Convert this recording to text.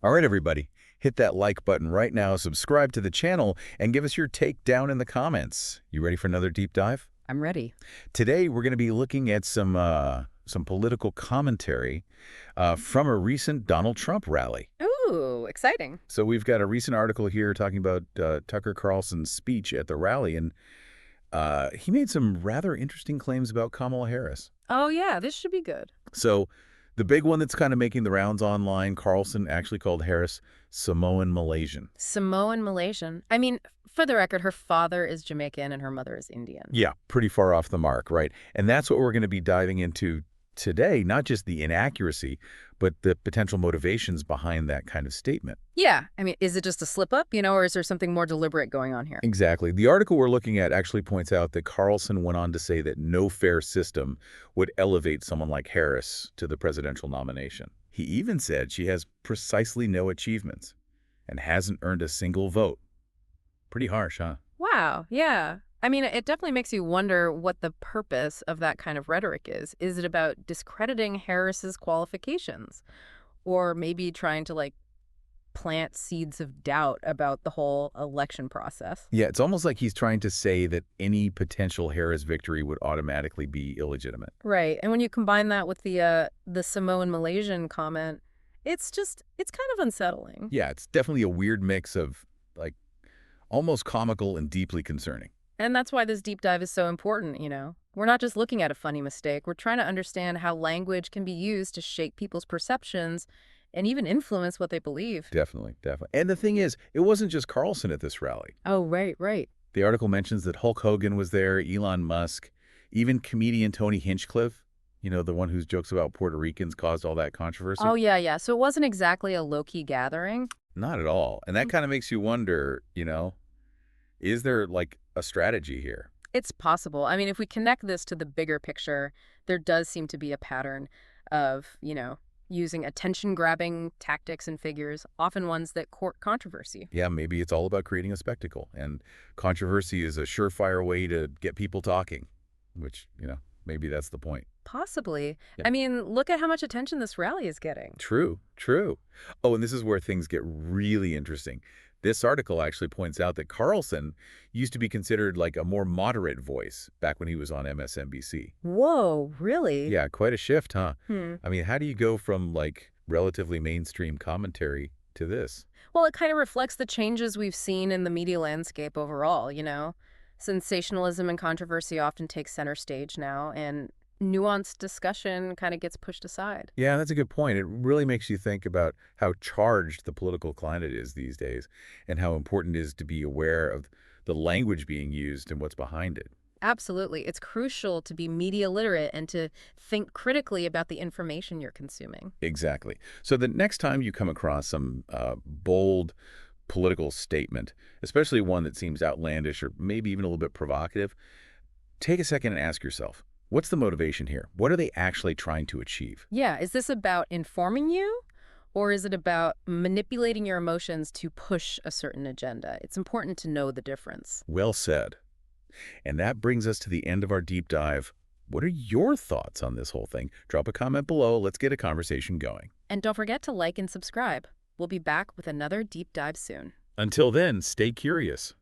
All right, everybody, hit that like button right now, subscribe to the channel, and give us your take down in the comments. You ready for another deep dive? I'm ready. Today, we're going to be looking at some political commentary from a recent Donald Trump rally. Ooh, exciting. So we've got a recent article here talking about Tucker Carlson's speech at the rally, and he made some rather interesting claims about Kamala Harris. Oh, yeah, this should be good. So the big one that's kind of making the rounds online, Carlson actually called Harris Samoan-Malaysian. Samoan-Malaysian. I mean, for the record, her father is Jamaican and her mother is Indian. Yeah, pretty far off the mark, right? And that's what we're going to be diving into today, not just the inaccuracy, but the potential motivations behind that kind of statement. Yeah, I mean, is it just a slip-up, or is there something more deliberate going on here? Exactly. The article we're looking at actually points out that Carlson went on to say that no fair system would elevate someone like Harris to the presidential nomination. He even said she has precisely no achievements and hasn't earned a single vote. Pretty harsh, huh? Wow, yeah. I mean, it definitely makes you wonder what the purpose of that kind of rhetoric is. Is it about discrediting Harris's qualifications? Or maybe trying to, plant seeds of doubt about the whole election process? Yeah, it's almost like he's trying to say that any potential Harris victory would automatically be illegitimate. Right. And when you combine that with the Samoan-Malaysian comment, it's kind of unsettling. Yeah, it's definitely a weird mix of, like, almost comical and deeply concerning. And that's why this deep dive is so important. We're not just looking at a funny mistake. We're trying to understand how language can be used to shape people's perceptions and even influence what they believe. Definitely, definitely. And the thing is, it wasn't just Carlson at this rally. Oh, right, right. The article mentions that Hulk Hogan was there, Elon Musk, even comedian Tony Hinchcliffe, the one whose jokes about Puerto Ricans caused all that controversy. Oh, yeah, yeah. So it wasn't exactly a low-key gathering? Not at all. And that kind of makes you wonder, is there, like, a strategy here? It's possible. I mean, if we connect this to the bigger picture, there does seem to be a pattern of, using attention-grabbing tactics and figures, often ones that court controversy. Yeah, maybe it's all about creating a spectacle, and controversy is a surefire way to get people talking, which, maybe that's the point. Possibly. Yeah. I mean, look at how much attention this rally is getting. True, true. Oh, and this is where things get really interesting. This article actually points out that Carlson used to be considered like a more moderate voice back when he was on MSNBC. Whoa, really? Yeah, quite a shift, huh? Hmm. I mean, how do you go from, like, relatively mainstream commentary to this? Well, it kind of reflects the changes we've seen in the media landscape overall. Sensationalism and controversy often take center stage now, and nuanced discussion kind of gets pushed aside. Yeah, that's a good point. It really makes you think about how charged the political climate is these days and how important it is to be aware of the language being used and what's behind it. Absolutely. It's crucial to be media literate and to think critically about the information you're consuming. Exactly. So the next time you come across some bold political statement, especially one that seems outlandish or maybe even a little bit provocative, take a second and ask yourself, what's the motivation here? What are they actually trying to achieve? Yeah, is this about informing you? Or is it about manipulating your emotions to push a certain agenda? It's important to know the difference. Well said. And that brings us to the end of our deep dive. What are your thoughts on this whole thing? Drop a comment below. Let's get a conversation going. And don't forget to like and subscribe. We'll be back with another deep dive soon. Until then, stay curious.